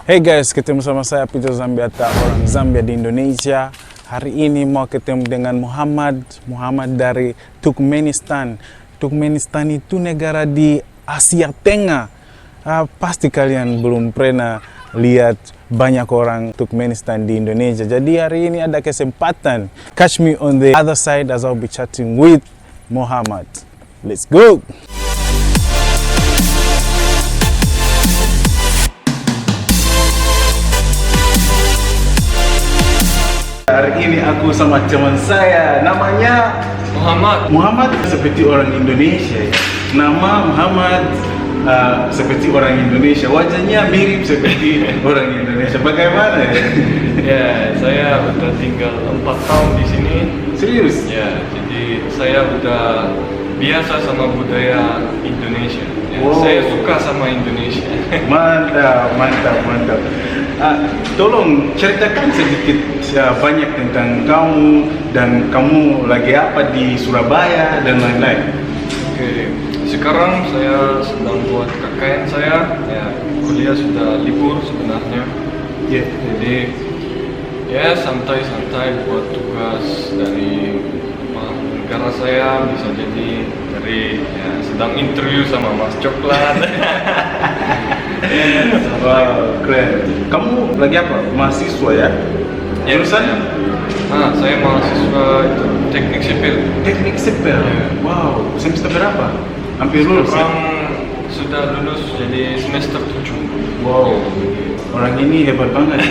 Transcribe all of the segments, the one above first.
Hey guys, ketemu sama saya Peter Zambiata, orang Zambia di Indonesia. Hari ini mau ketemu dengan Muhammad dari Turkmenistan. Turkmenistan itu negara di Asia Tengah. Pasti kalian belum pernah lihat banyak orang Turkmenistan di Indonesia. Jadi hari ini ada kesempatan. Catch me on the other side as I'll be chatting with Muhammad. Let's go! Hari ini aku sama teman saya, namanya Muhammad seperti orang Indonesia ya. Nama Muhammad seperti orang Indonesia, wajahnya mirip seperti orang Indonesia. Bagaimana ya? Ya, saya udah tinggal 4 tahun di sini. Serius? Ya, jadi saya udah biasa sama budaya Indonesia. Ya, Wow. Saya suka sama Indonesia. Mantap. Tolong ceritakan sedikit banyak tentang kamu dan kamu lagi apa di Surabaya dan lain-lain. Oke, sekarang saya sedang buat KKN saya. Ya, kuliah sudah libur sebenarnya. Yeah. Jadi ya santai-santai buat tugas dari negara saya, bisa jadi dari sedang interview sama Mas Coklat. Wow, keren. Kamu lagi apa? Mahasiswa ya? Jurusan? Saya mahasiswa itu teknik sipil. Teknik sipil. Ya. Wow, semester berapa? Hampir lulus ya? Sekarang sudah lulus jadi semester 7. Wow, orang ini hebat banget.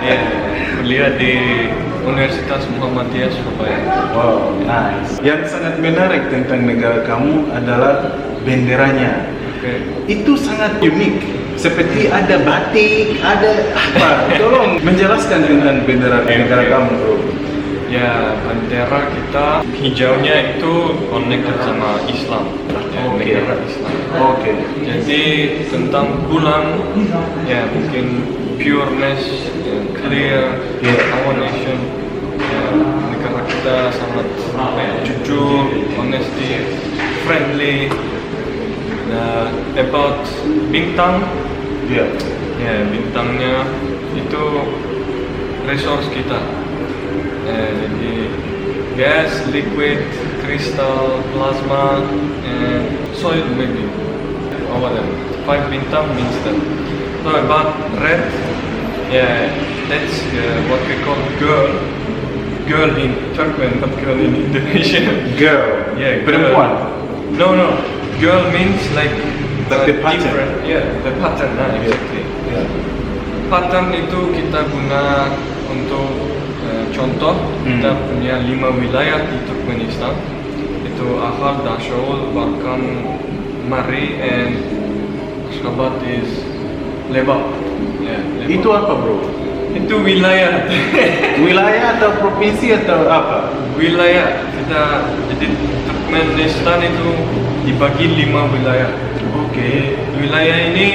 Ya, kuliah di Universitas Muhammadiyah Surabaya. Wow, nice. Yang sangat menarik tentang negara kamu adalah benderanya. Oke. Itu sangat unik. Seperti ada batik, ada apa? Tolong menjelaskan tentang bendera negara kamu, bro. Ya, bendera kita hijaunya itu connected sama Islam. Ya, Oke. negara Islam. Oke. Jadi tentang bulan, ya mungkin pureness, ya, clear, our nation, ya, negara kita sangat jujur, honesty, friendly. Nah, about bintang, Ya. ya bintangnya itu resource kita. Jadi gas, liquid, crystal, plasma, and soil maybe. All of them. 5 bintang means that. So about red, yeah, that's what we call girl. Girl in Turkmen, not girl in Indonesia. Girl. Yeah, Perempuan. No. Girl means like The pattern. different. Yeah, the pattern. Exactly. Ya. Pattern itu kita guna untuk contoh, kita punya 5 wilayah di Turkmenistan. Itu Ahal, Dashol, Barkan, Mari, and Ashgabat is Lebap. Yeah, Lebap. Itu apa, bro? Itu wilayah. Wilayah atau provinsi atau apa? Wilayah kita, jadi Turkmenistan itu dibagi 5 wilayah. Oke. Wilayah ini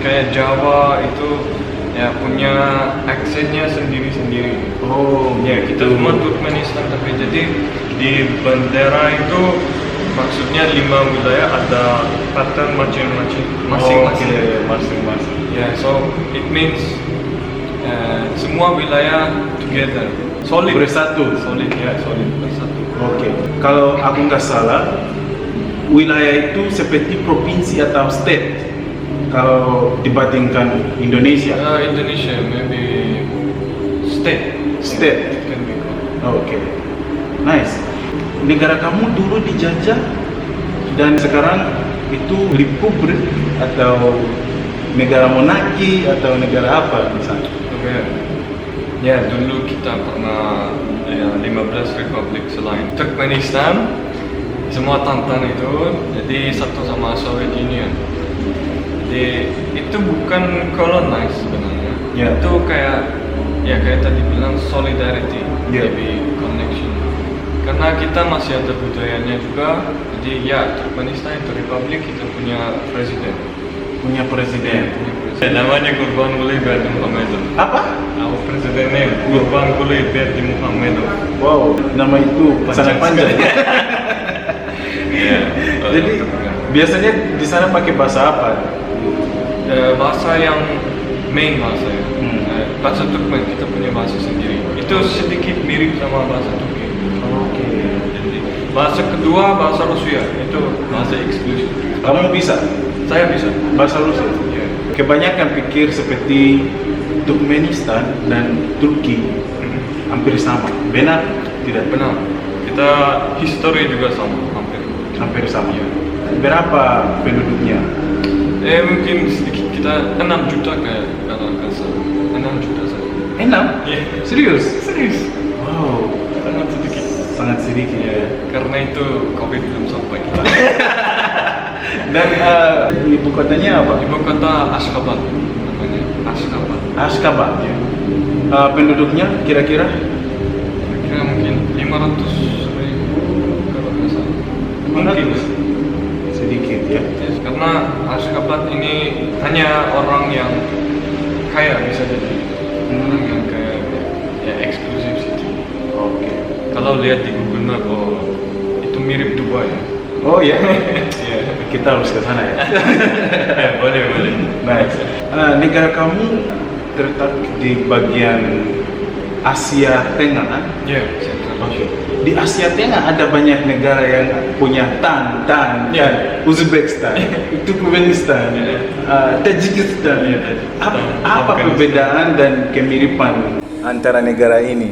kayak Jawa itu ya punya aksennya sendiri-sendiri. Oh, Ya, kita semua Turkmenistan, tapi jadi di bendera itu maksudnya 5 wilayah ada pattern masing-masing. Masing-masing. Ya, so it means semua wilayah together. Solid. Bersatu. Solid, ya, solid bersatu. Oke. Kalau aku nggak salah, wilayah itu seperti provinsi atau state. Kalau dibandingkan Indonesia. Indonesia maybe state. State. Can be called. Oke. Nice. Negara kamu dulu dijajah dan sekarang itu republik atau negara monarki atau negara apa misalnya? Oke. Ya, dulu kita pernah 15 republik selain Turkmenistan. Semua Tantan itu jadi satu sama Soviet Union. Jadi itu bukan colonize sebenarnya. Ya. Itu kayak tadi bilang solidarity, Ya. maybe connection. Karena kita masih ada budayanya juga. Jadi ya, Turkmenistan itu republik, kita punya presiden. Punya presiden. Namanya Gurbanguly Berdimuhamedov. Apa? Our presidennya Gurbanguly Berdimuhamedov. Wow, nama itu sangat panjang. Iya. Jadi biasanya di sana pakai bahasa apa? bahasa yang main bahasa ya. Bahasa Turkmen kita punya bahasa sendiri. Itu sedikit mirip sama bahasa Turki. Oke. Jadi bahasa kedua bahasa Rusia itu bahasa eksklusif. Kamu bisa Saya bisa. bahasa Rusia? Ya. Kebanyakan pikir seperti Turkmenistan dan Turki hampir sama. Benar? Tidak? Benar. Kita history juga sama hampir. Hampir sama. Berapa penduduknya? Mungkin sedikit kita 6 juta kayak kalau nggak salah. 6 juta saja. 6? Iya. Serius? Serius. Wow, Sangat sedikit. sangat sedikit ya. Karena itu COVID belum sampai. Dan ibu kotanya apa? Ibu kota Ashgabat namanya. Ashgabat. Ashgabat. Ya. Penduduknya kira-kira? Kira mungkin 500 ribu kalau nggak salah. Mungkin. Sedikit ya. Yes, karena Ashgabat ini hanya orang yang kaya bisa jadi. Orang yang kaya ya eksklusif city. Oke. Kalau lihat di Google Map, oh itu mirip Dubai ya. Oh ya, Iya. kita harus ke sana ya. Ya, boleh. Nice. Negara kamu terletak di bagian Asia Tengah kan? Iya, Central Asia. Di Asia Tengah ada banyak negara yang punya Ya. Uzbekistan, Turkmenistan, Tajikistan. Apa perbedaan dan kemiripan antara negara ini?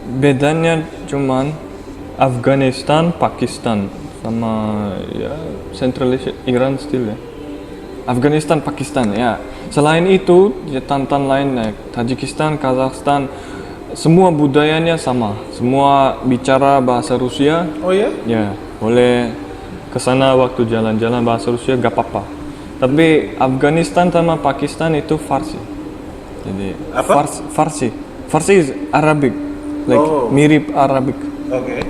Bedanya cuman Afghanistan, Pakistan sama ya Central Asia, Iran still ya. Afghanistan, Pakistan ya. Selain itu, ya, tantan lain Tajikistan, Kazakhstan, semua budayanya sama. Semua bicara bahasa Rusia. Oh ya? Ya, boleh ke sana waktu jalan-jalan bahasa Rusia gak apa-apa. Tapi Afghanistan sama Pakistan itu Farsi. Jadi Apa? Farsi. Farsi is Arabic. Like Oh. mirip Arabic. Oke.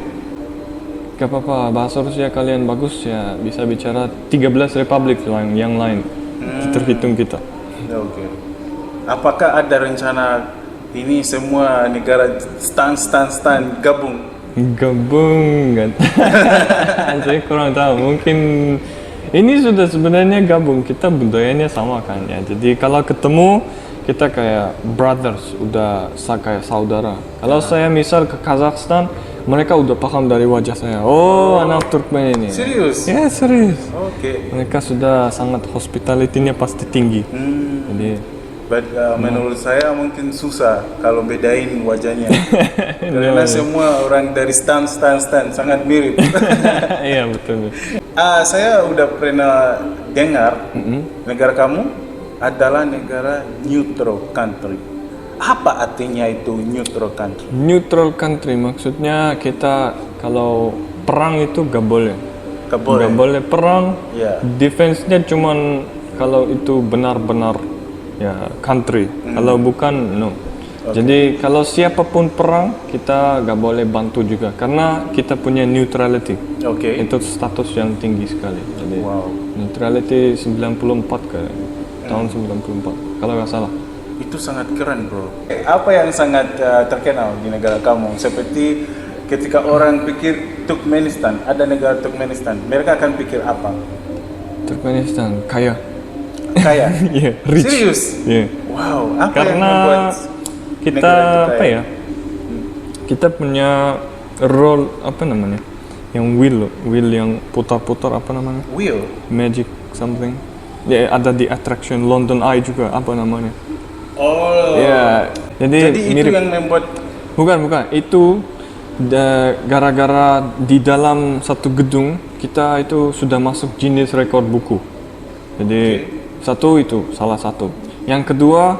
Gak apa-apa, bahasa Rusia kalian bagus ya bisa bicara 13 republik yang lain. Terhitung kita. Oke. Apakah ada rencana ini semua negara stan gabung? Gabung kan? Saya kurang tahu. Mungkin ini sudah sebenarnya gabung. Kita budayanya sama kan ya. Jadi kalau ketemu kita kayak brothers, udah kayak saudara. Kalau saya misal ke Kazakhstan, mereka udah paham dari wajah saya. Oh, anak Turkmen ini. Serius? Ya serius. Oke. Mereka sudah sangat hospitality-nya pasti tinggi. Jadi Menurut saya mungkin susah kalau bedain wajahnya. Karena semua orang dari stan sangat mirip. iya betul. Saya udah pernah dengar negara kamu adalah negara neutral country. Apa artinya itu neutral country? Neutral country maksudnya kita kalau perang itu gak boleh. Gak boleh. Gak boleh perang. Ya. Defense-nya cuman kalau itu benar-benar ya country. Kalau bukan no. Jadi kalau siapapun perang kita gak boleh bantu juga karena kita punya neutrality. Oke. Itu status yang tinggi sekali. Jadi Wow. neutrality 94 ke tahun 94 kalau nggak salah. Itu sangat keren, bro. Apa yang sangat terkenal di negara kamu? Seperti ketika orang pikir Turkmenistan, ada negara Turkmenistan, mereka akan pikir apa? Turkmenistan kaya. Kaya. Iya, rich. Serius? Iya. Wow. Apa yang Karena membuat kita negara itu kaya? apa ya? Kita punya role apa namanya? Yang wheel yang putar-putar apa namanya? Wheel. Magic something. Ya ada di attraction London Eye juga apa namanya? Oh. Ya, jadi Jadi itu mirip. yang membuat Bukan. Itu gara-gara di dalam satu gedung kita itu sudah masuk Guinness Record buku. Jadi satu itu salah satu. Yang kedua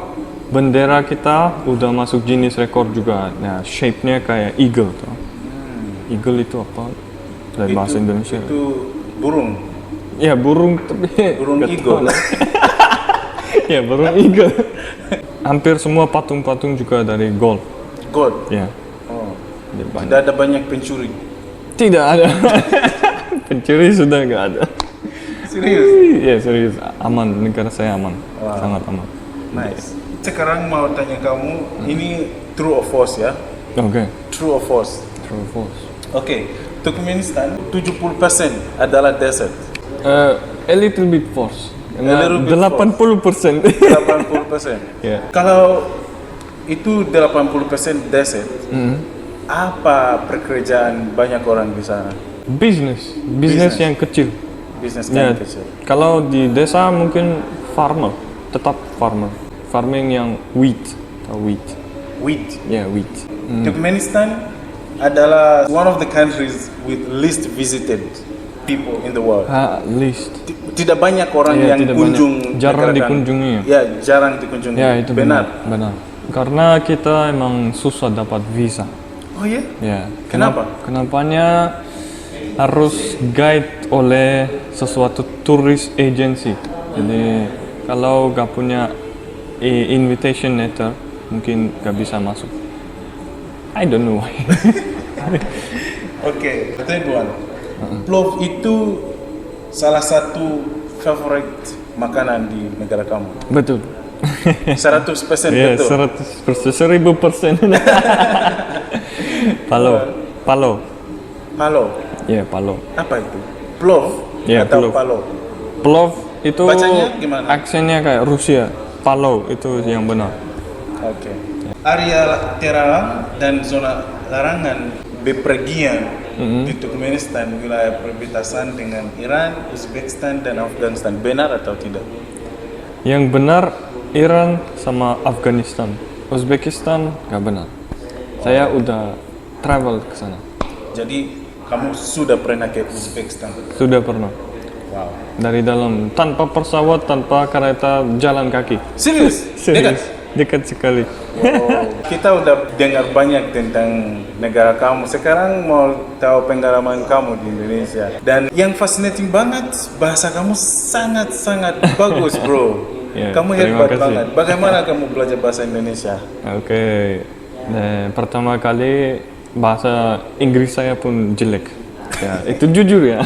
bendera kita udah masuk Guinness Record juga. Nah, shape-nya kayak eagle tuh. Eagle itu apa? Dari bahasa Indonesia. Itu burung. Ya burung tapi Burung nggak eagle. tahu. Ya burung eagle. Hampir semua patung-patung juga dari gold. Gold. Ya. Oh. Jadi banyak. Tidak ada banyak pencuri. Tidak ada. Pencuri sudah nggak ada. Serius? Ya serius, aman, negara saya aman, Wow. sangat aman. Nice. Sekarang mau tanya kamu, ini true or false ya? Oke, True or false? true or false? Oke, Turkmenistan 70% adalah desert. A little bit false. A little bit 80%. 80%. Ya. Kalau itu 80% desert, apa pekerjaan banyak orang di sana? Bisnis Business. yang kecil. Bisnis Ya, kan kecil. kalau di desa mungkin farmer, tetap farmer. Farming yang wheat, atau wheat. Wheat. Ya, wheat. Turkmenistan adalah one of the countries with least visited people in the world. List. Tidak banyak orang Iya, yang tidak kunjung banyak. Jarang negara kan. dikunjungi. Ya, jarang dikunjungi. Ya, itu benar. benar. Karena kita emang susah dapat visa. Oh ya? Ya. Kenapa? Kenapanya harus guide oleh sesuatu tourist agency. Jadi kalau gak punya invitation letter, mungkin gak bisa masuk. I don't know why. Oke, Ridwan. Plov itu salah satu favorite makanan di negara kamu. Betul. 100% Ya, betul. 100%, 1000%. Palo. Palo. Ya, palo. Apa itu? Plov Ya, atau plov. palo? Plov itu Bacanya gimana? aksennya kayak Rusia. Palo itu yang benar. Oke. Area terlarang dan zona larangan bepergian di Turkmenistan, wilayah perbatasan dengan Iran, Uzbekistan, dan Afghanistan. Benar atau tidak? Yang benar Iran sama Afghanistan. Uzbekistan nggak benar. Saya udah travel ke sana. Jadi kamu sudah pernah ke Uzbekistan? Sudah pernah. Wow. Dari dalam, tanpa pesawat, tanpa kereta, jalan kaki. Serius? Serius. Dekat sekali. Wow. Kita udah dengar banyak tentang negara kamu. Sekarang mau tahu pengalaman kamu di Indonesia. Dan yang fascinating banget, bahasa kamu sangat-sangat bagus, bro. Ya, Kamu terima hebat kasih. banget. Bagaimana kamu belajar bahasa Indonesia? Oke. Pertama kali bahasa Inggris saya pun jelek. Ya, itu jujur ya.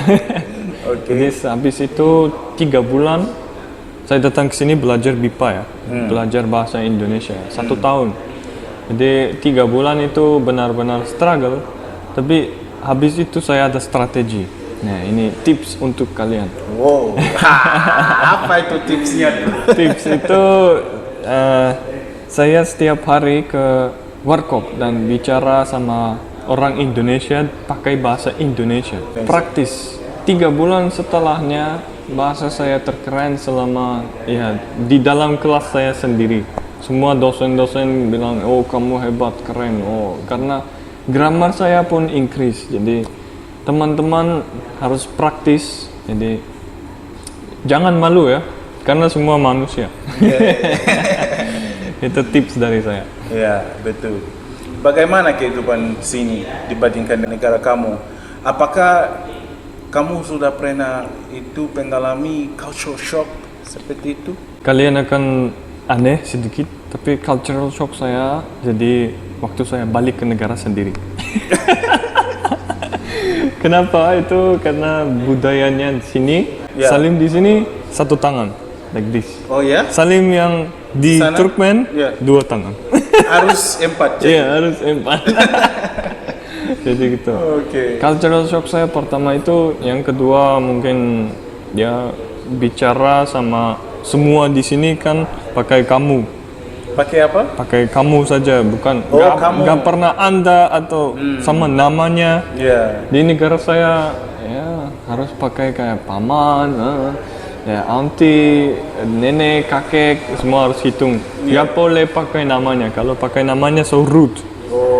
Oke. Jadi habis itu 3 bulan saya datang ke sini belajar BIPA ya, belajar bahasa Indonesia 1 tahun. Jadi 3 bulan itu benar-benar struggle, tapi habis itu saya ada strategi. Nah, ini tips untuk kalian. Wow. Apa itu tipsnya? Tips itu saya setiap hari ke warkop dan bicara sama orang Indonesia pakai bahasa Indonesia. Praktis. 3 bulan setelahnya bahasa saya terkeren selama ya di dalam kelas saya sendiri. Semua dosen-dosen bilang, oh kamu hebat, keren. Oh, karena grammar saya pun increase. Jadi teman-teman harus praktis. Jadi jangan malu ya, karena semua manusia. Itu tips dari saya. Ya, betul. Bagaimana kehidupan sini dibandingkan negara kamu? Apakah kamu sudah pernah itu mengalami culture shock seperti itu? Kalian akan aneh sedikit, tapi cultural shock saya jadi waktu saya balik ke negara sendiri. Kenapa? Itu karena budayanya di sini, Ya. salim di sini 1 tangan, like this. Oh ya? Salim yang di Sana? Turkmen Ya. 2 tangan. Harus 4. Iya, harus 4. Jadi gitu. Oke. Cultural shock saya pertama itu, yang kedua mungkin ya bicara sama semua di sini kan pakai kamu. Pakai apa? Pakai kamu saja, bukan Oh, kamu. nggak pernah anda atau sama namanya. Ya. Di negara saya ya harus pakai kayak paman, ya auntie, nenek, kakek, semua harus hitung. Nggak boleh pakai namanya. Kalau pakai namanya so rude.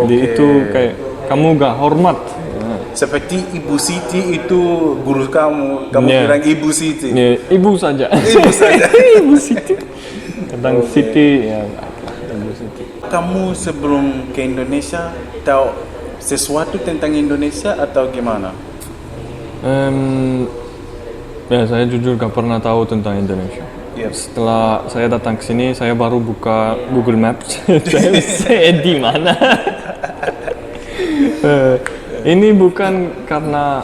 Jadi itu kayak kamu nggak hormat. Ya. Seperti Ibu Siti itu guru kamu Ya. bilang Ibu Siti. Ya, ibu saja. Ibu saja. Ibu Siti. Kadang Siti ya. Ibu Siti. Kamu sebelum ke Indonesia tahu sesuatu tentang Indonesia atau gimana? Ya saya jujur gak pernah tahu tentang Indonesia. Yep. Setelah saya datang ke sini, saya baru buka Google Maps. Saya di mana? Ini bukan karena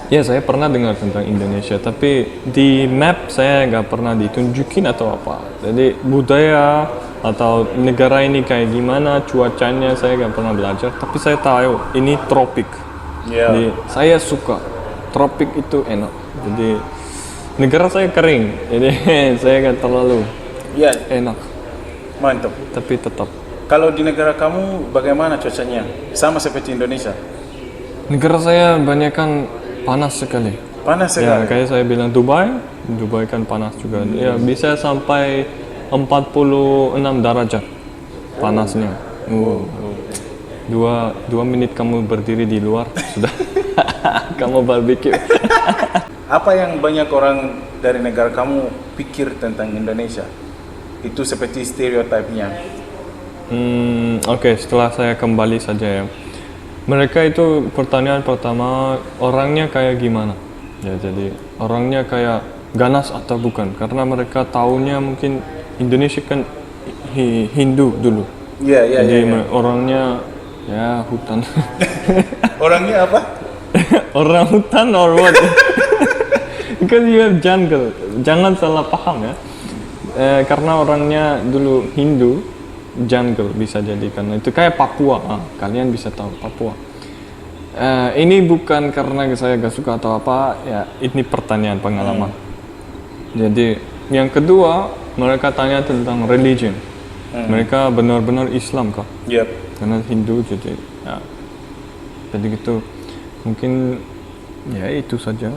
ya saya pernah dengar tentang Indonesia, tapi di map saya nggak pernah ditunjukin atau apa. Jadi budaya atau negara ini kayak gimana, cuacanya saya nggak pernah belajar. Tapi saya tahu ini tropik. Ya. Jadi saya suka tropik itu enak. Jadi negara saya kering, jadi saya nggak terlalu Ya, enak, mantap. tapi tetap. Kalau di negara kamu bagaimana cuacanya? Sama seperti Indonesia? Negara saya banyak kan panas sekali. Panas Ya, sekali. kayak saya bilang Dubai kan panas juga. Ya, bisa sampai 46 derajat panasnya. Dua menit kamu berdiri di luar sudah kamu barbecue. Apa yang banyak orang dari negara kamu pikir tentang Indonesia? Itu seperti stereotipnya. Oke, setelah saya kembali saja ya. Mereka itu pertanyaan pertama, orangnya kayak gimana? Ya, jadi orangnya kayak ganas atau bukan? Karena mereka taunya mungkin Indonesia kan Hindu dulu. Iya, iya, Jadi iya. orangnya ya hutan. Orangnya apa? Orang hutan or what? Because you have jungle. Jangan salah paham ya. Karena orangnya dulu Hindu, jungle bisa jadi karena itu kayak Papua. Kalian bisa tahu Papua. Ini bukan karena saya gak suka atau apa, ya ini pertanyaan pengalaman. Jadi yang kedua mereka tanya tentang religion. Mereka benar-benar Islam kah? Yep. Karena Hindu jadi ya. Jadi gitu mungkin ya itu saja.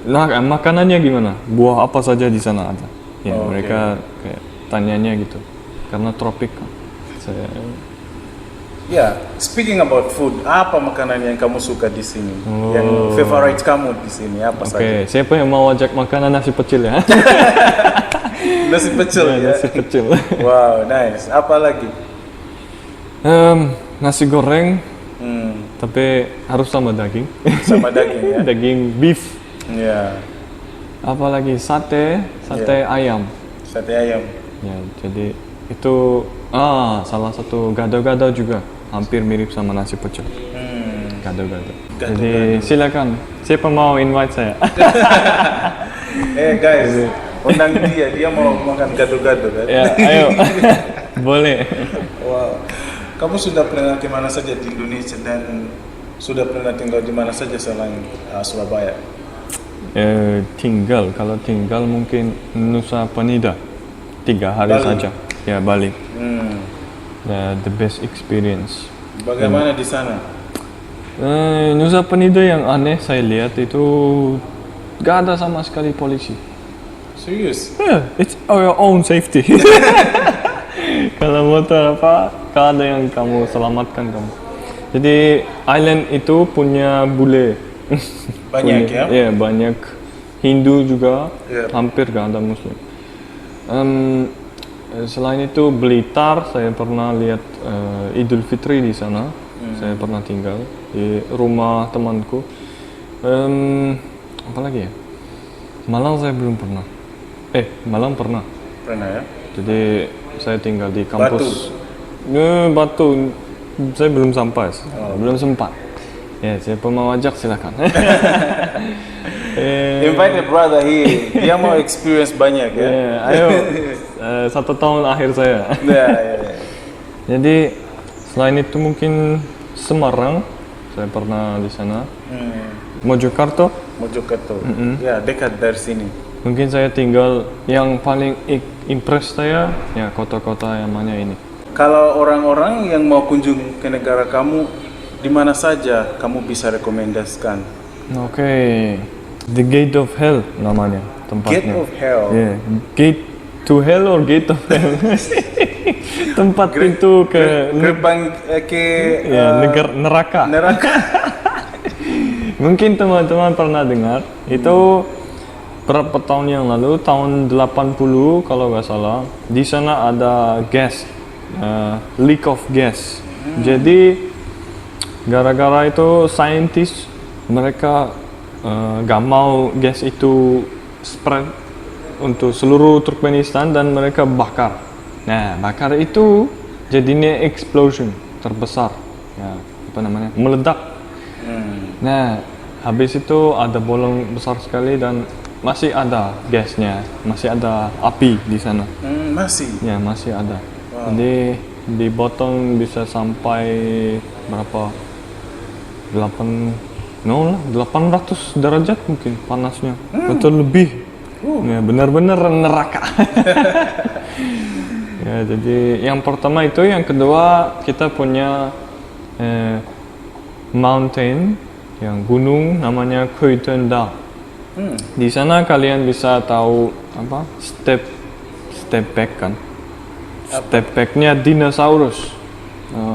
Nah, makanannya gimana? Buah apa saja di sana ada? Ya, Oh, mereka kayak tanyanya gitu. Karena tropik kan. Saya Ya, speaking about food, apa makanan yang kamu suka di sini? Yang favorite kamu di sini apa Oke, saja? siapa yang mau ajak makanan nasi pecel ya? Nasi pecel ya. Nasi pecel. Wow, nice. Apa lagi? Nasi goreng, Hmm, tapi harus sama daging. sama daging ya. Daging beef. Ya, Apalagi sate ayam. sate ayam. Ya, jadi itu salah satu gado-gado juga hampir mirip sama nasi pecel. Gado-gado. Jadi silakan, siapa mau invite saya? Guys, undang dia mau makan gado-gado kan? Ya, ayo. Boleh. Wow. Kamu sudah pernah ke mana saja di Indonesia dan sudah pernah tinggal di mana saja selain Surabaya? Kalau tinggal mungkin Nusa Penida 3 hari Bali. saja. Ya, Bali. Hmm. The best experience. Bagaimana di sana? Nusa Penida yang aneh saya lihat itu gak ada sama sekali polisi. Serius? Yeah, it's our own safety. Kalau motor apa, gak ada yang kamu selamatkan kamu. Jadi island itu punya bule. Banyak ya? Iya, banyak. Hindu juga, Iya. hampir gak ada Muslim. Selain itu Blitar, saya pernah lihat Idul Fitri di sana. Saya pernah tinggal di rumah temanku. Apa lagi ya? Malang saya belum pernah. Malang pernah. Pernah ya? Jadi saya tinggal di kampus. Batu. Saya belum sampai. Belum sempat. Ya, siapa mau ajak silakan. Invite the brother here. Dia mau experience banyak ya? Ya, ayo. 1 tahun akhir saya. Ya. Jadi selain itu mungkin Semarang, saya pernah di sana. Mojokerto, Mojokerto. Ya, dekat dari sini. mungkin saya tinggal yang paling impress saya ya kota-kota yang mana ini. Kalau orang-orang yang mau kunjung ke negara kamu, di mana saja kamu bisa rekomendasikan? Oke, The Gate of Hell namanya tempatnya. Gate of Hell. Yeah. Gate to Hell or Gate of Hell? Tempat pintu ke Gerbang ke negara neraka. neraka. Mungkin teman-teman pernah dengar itu berapa tahun yang lalu, tahun 80 kalau nggak salah, di sana ada gas, leak of gas. Jadi gara-gara itu saintis mereka nggak mau gas itu spread untuk seluruh Turkmenistan dan mereka bakar. Nah, bakar itu jadinya explosion terbesar, ya apa namanya, meledak. Nah, habis itu ada bolong besar sekali dan masih ada gasnya, masih ada api di sana. Masih. Ya, masih ada. Jadi di bottom bisa sampai berapa? 800 derajat mungkin panasnya. Atau lebih. Ya, benar-benar neraka. Ya, jadi yang pertama itu, yang kedua kita punya mountain, yang gunung namanya Kuitenda. Di sana kalian bisa tahu apa? Step back kan? Step backnya dinosaurus.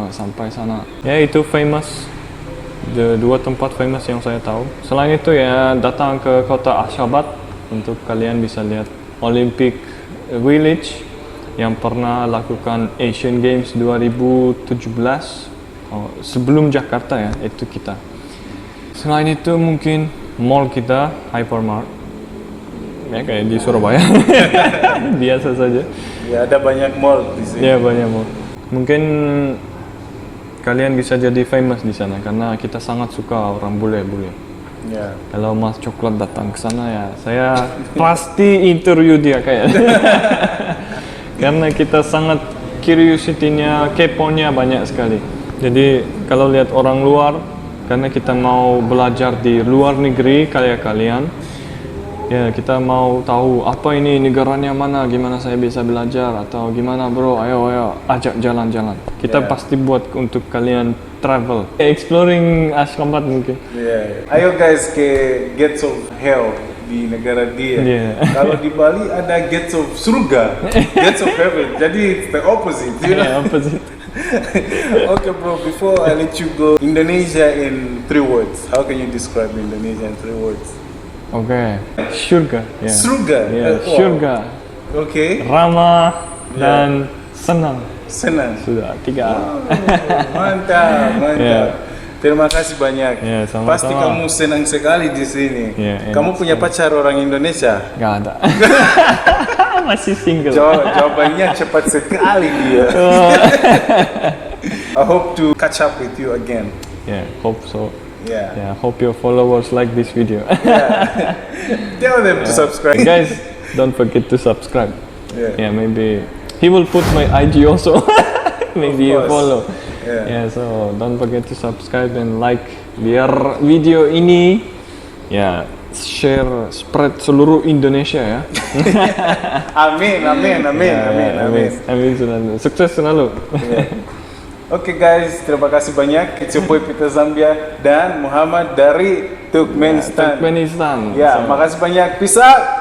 Sampai sana. Ya, itu famous. Dua tempat famous yang saya tahu. Selain itu ya, datang ke kota Ashgabat untuk kalian bisa lihat Olympic Village yang pernah lakukan Asian Games 2017. Sebelum Jakarta ya, itu kita. Selain itu mungkin mall kita, Hypermart. Ya kayak di Surabaya. Biasa saja. Ya, ada banyak mall di sini. Ya, banyak mall. Mungkin kalian bisa jadi famous di sana karena kita sangat suka orang bule-bule. Ya. Kalau Mas Coklat datang ke sana ya, saya pasti interview dia kayak. Karena kita sangat curiosity-nya, keponya banyak sekali. Jadi kalau lihat orang luar, karena kita mau belajar di luar negeri kayak kalian, ya kita mau tahu apa ini negaranya mana, gimana saya bisa belajar atau gimana bro, ayo ajak jalan-jalan. Kita pasti buat untuk kalian travel, exploring Ashgabat mungkin. Ayo guys ke Gates of Hell di negara dia. Kalau di Bali ada Gates of Surga, Gates of Heaven. Jadi it's the opposite. You know? Opposite. Okay bro, before I let you go, Indonesia in 3 words. How can you describe Indonesia in 3 words? Oke, surga. Ya. Surga. Surga. Oke. Ramah dan senang. Senang. Sudah 3. Mantap. Terima kasih banyak. Ya, sama-sama. Pasti kamu senang sekali di sini. Ya, Kamu punya pacar orang Indonesia? Gak ada. Masih single. Jawabannya cepat sekali dia. I hope to catch up with you again. Yeah, hope so. Yeah. Hope your followers like this video. Tell them to subscribe. Guys, don't forget to subscribe. Yeah. Maybe he will put my IG also. Maybe you course. follow. Yeah. So don't forget to subscribe and like biar video ini share, spread seluruh Indonesia ya. Amin. Amin selalu. Sukses selalu. Oke guys, terima kasih banyak. It's your boy Peter Zambia dan Muhammad dari Turkmenistan. Turkmenistan. Ya, makasih banyak. Peace out.